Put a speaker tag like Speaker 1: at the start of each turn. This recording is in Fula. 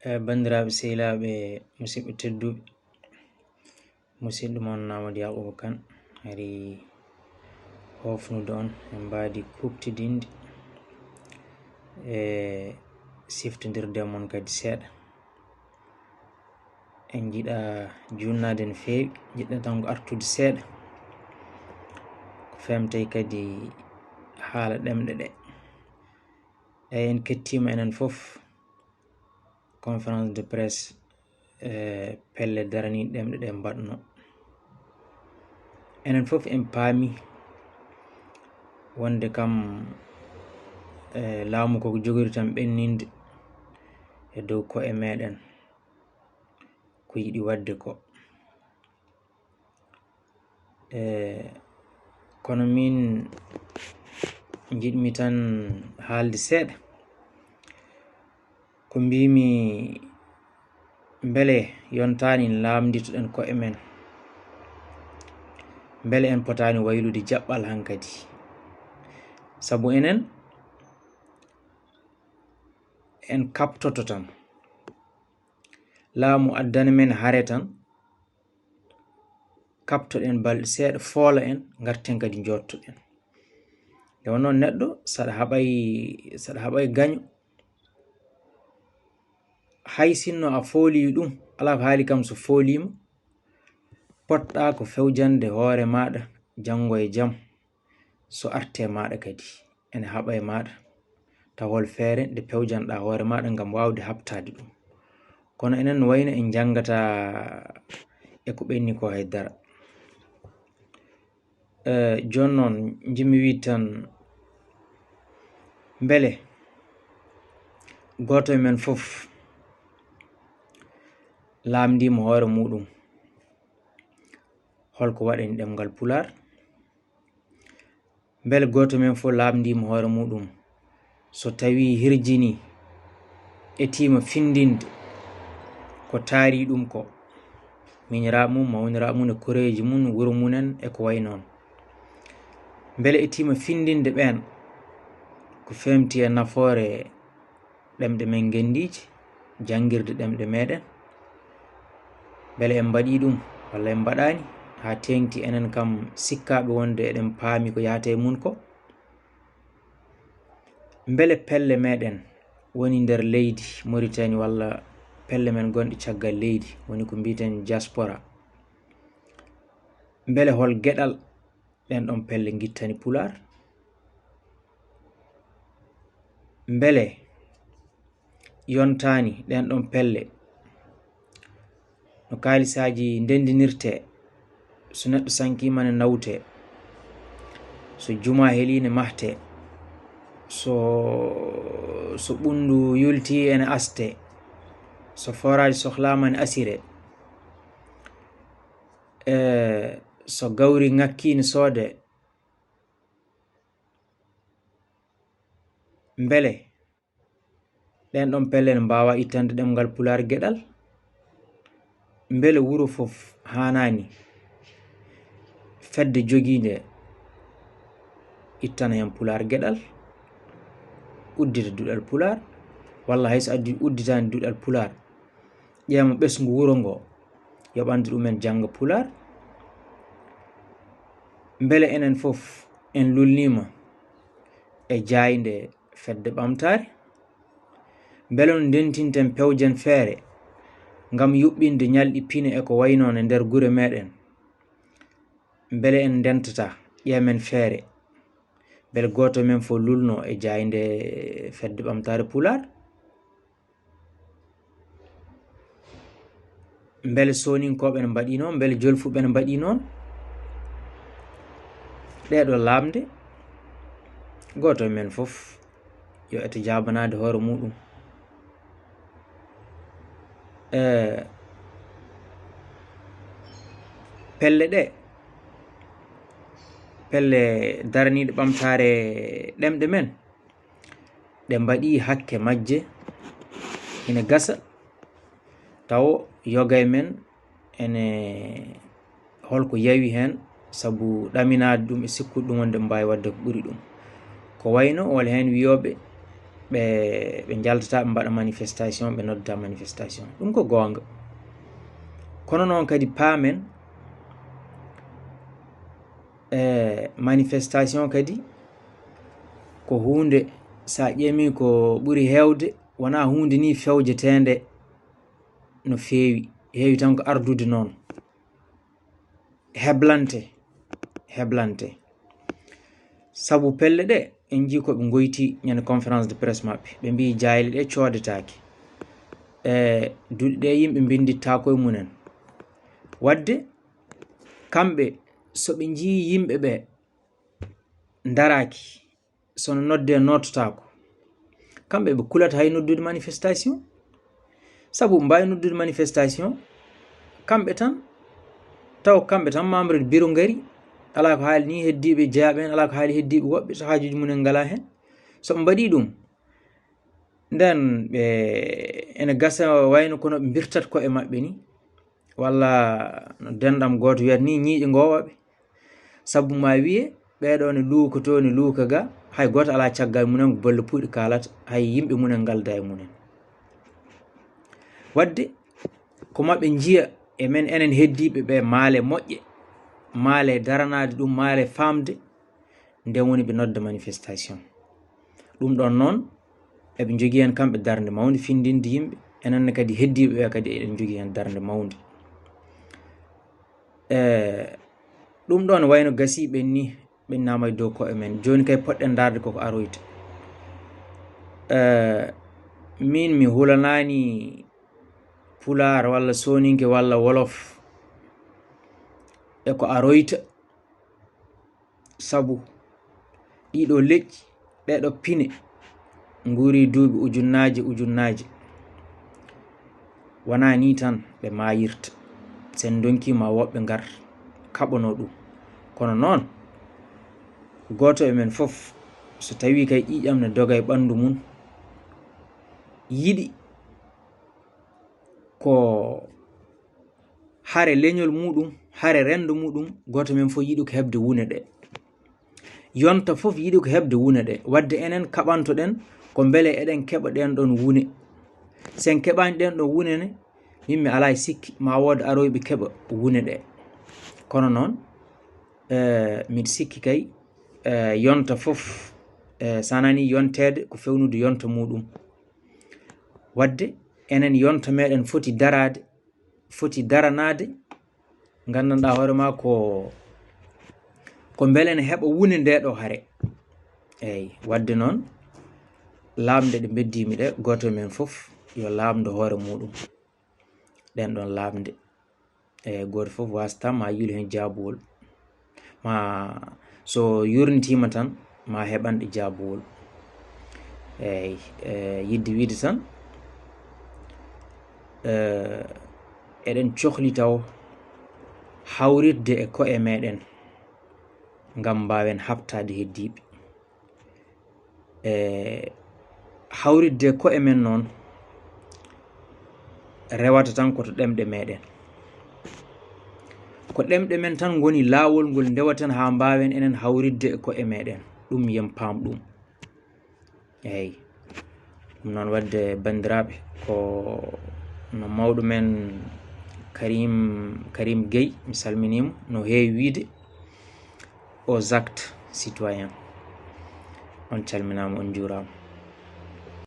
Speaker 1: Bandiraɓe sehilaɓe musidɓe tedduɓe, musidɗo mon Namadi Yaquba Kane ari hofnude on e mbadi kuɓtidinde e siftodirde mon kadi seeɗa. En jiiɗa junnade no feewi, jiɗɗa tan ko artude seeɗa ko femtay kadi haala ɗemɗe ɗe. En kettima enen fof conférence de presse pelle daraniɗe ɗemɗe ɗe mbaɗno. Enen fof en paami wonde kam laamu koko jogori tan ɓenninde e dow ko'e meɗen ko yiɗi wadde ko. Kono min jiɗmi tan haalde seeɗa ko mbimi mbele yontaani laamditoɗen ko'e men, mbele en potani waylude jaɓɓal hankadi, sabu enen en kaptoto tan laamu addana men hare tan kaptoɗen balɗe seeɗa foola en garten kadi jottoɗen. Nde wonnoon neɗɗo saɗa haɓay gaño hay sinno a fooli ɗum ala ko haali kam so foolima potɗa ko fewjande hoore maɗa janngo e jam so arte maɗa kadi ene haɓa e maɗa tawol feere nde pewjanɗa hoore maɗa ngam wawde habtade ɗum. Kono enen no wayno en jangata e ko ɓenni ko haydara. Joni noon jimmi wiide tan mbele goto e men fof laamdima hoore muɗum holko waɗeni ɗemgal Pular. Mbele goto men fof laamdima hoore muɗum so tawi hirjini e tima findinde ko taari ɗum ko, miñiraɓe mum, mawniraɓe mum, e koreji mum, wuro munen e ko way noon. Mbele e tima findinde ɓen ko femti e nafoore ɗemɗe men gendiji, jangirde ɗemɗe meɗen, mbele en mbaɗi ɗum walla en mbaɗani ha tengti enen kam sikkaɓe wonde eɗen paami ko yahata e mun ko. Mbele pelle meɗen woni nder leydi Mauritanie walla pelle men gonɗe caggal leydi woni ko mbiten diaspora, mbele hol geɗal ɗen ɗon pelle gittani Pular, mbele yontaani ɗen ɗon pelle no kaalisaji ndendinirte so neɗɗo sankima ne nawte, so juma heeli ne mahte, so ɓundu yulti ene aste, so forage sohlama ne asire, so gawri ngakki ne soode. Mbele ɗen ɗon pelle ne mbawa ittande ɗemgal Pular geɗal. Mbele wuro fof hanani fedde joginde ittana hen Pular geɗal, uddita duɗal Pular, walla hayso udditani duɗal Pular ƴeema ɓesgu wuro ngo yoɓande ɗumen janga Pular. Mbele enen fof en lulnima e jayde fedde ɓamtare, mbele no dentinten pewjen feere ngam yuɓɓinde ñalɗi pine e ko way noon e nder gure meɗen, mbele en dentata ƴeemen feere mbele goto men fo lulno e jayde fedde ɓamtare Pular. Mbele soninkoɓe ne mbaɗi noon, mbele jolfuɓe ne mbaɗi noon. Ɗeɗo lamde goto men fof yo eto jabanade hoore muɗum pelle ɗe, pelle daraniɗe ɓamtare ɗemɗe men ɗe mbaɗi hakke majje ina gasa taw yogay men ene holko yawi hen sabu ɗaminade ɗum e sikkude ɗum wonde mbawi wadde ko ɓuri ɗum, ko wayno wala hen wiyoɓe ɓe jaltata ɓe mbaɗa manifestation, ɓe noddata manifestation. ɗum ko goonga. Kono noon kadi paamen manifestation kadi ko hunde sa ƴemi ko ɓuri hewde wona hunde ni fewjetende no feewi, heewi tan ko ardude noon heblante. Sabu pelle ɗe en jii ko ɓe goyti ñande conférence de presse maɓɓe, ɓe mbi jahile ɗe coodetake, duuɗi ɗe yimɓe bindittako e munen. Wadde kamɓe so ɓe jii yimɓe ɓe daraki, sono nodde nottotako, kamɓe ɓe kulata hay noddude manifestation. Sabu mbawi noddude manifestation kamɓe tan, taw kamɓe tan membre de bureau ngari, ala ko haali ni heddiɓe jeyaɓen, ala ko haali heddiɓe woɓɓe, so haajuji munen ngala hen. So ɓe mbaɗi ɗum, nden ɓe ene gasa wayno kono ɓe birtat koye maɓɓe ni, walla no denɗam goto wiyata ni ñiiƴe gowaɓe. Sabu ma wiye ɓeɗo ne luuka to ne luuka ga, hay goto ala caggal munen ko bolle puyɗe kalata, hay yimɓe munen galda e munen. Wadde ko maɓe jiya e men enen heddiɓe ɓe maale moƴƴe, maale daranade ɗum, maale famde, nden woni ɓe nodda manifestation. ɗum ɗon noon eɓe jogui hen kamɓe darde mawde findinde yimɓe, enenne kadi heddiɓe ɓe kadi eɗen jogui hen darde mawde. ɗum ɗon wayno gasi ɓen ni ɓen nama e dow koye men. Joni kay poɗɗen darde koko aroyta. Min mi hulanani pular walla soninke walla wolof e ko aroyta, sabu ɗiɗo leƴƴi ɗeɗo pine guri duuɓi ujunnaje. Wona ni tan ɓe mayirta, sen donkima woɓɓe gar kaɓano ɗum. Kono noon goto e men fof so tawi kay ƴiƴam ne doga e ɓandu mum, yiɗi ko hare leñol muɗum, hare rendo muɗum, goto men fof yiɗi ko hebde wune ɗe. Yonta fof yiɗi ko hebde wune ɗe. Wadde enen kaɓanto ɗen ko mbele eɗen keɓa ɗen ɗon wune. Sen keɓani ɗen ɗon wune ne, min mi ala e sikki ma wooda aroyɓe keɓa wune ɗe. Kono noon miɗa sikki kay yonta fof sanani yontede ko fewnude yonta muɗum. Wadde enen yonta meɗen foti darade, foti daranade, gandanɗa hoorema ko mbele ne heɓa wune nde ɗo hare. Eyyi, wadde noon lamde ɗe beddimi ɗe, goto men fof yo lamdo hoore muɗum, ɗen ɗon lamde. Goto fof wasata ma yiilu hen jaabuwol, ma so yurnitima tan ma heɓanɗe jaabuwol. Eyyi, yidde wiide tan eɗen cohli taw hawridde e ko'e meɗen ngam mbawen habtade heddiɓe. Hawridde e ko'e men noon rewata tan koto ɗemɗe meɗen. Ko ɗemɗe men tan goni laawol ngol ndewaten ha mbawen enen hawridde e ko'e meɗen. ɗum yen paam ɗum. Eyyi, ɗum noon wadde bandiraɓe, ko no mawɗo men Karim Gueye, mi salminimo no heewi wiide, aux actes citoyens. On calminama, on juurama.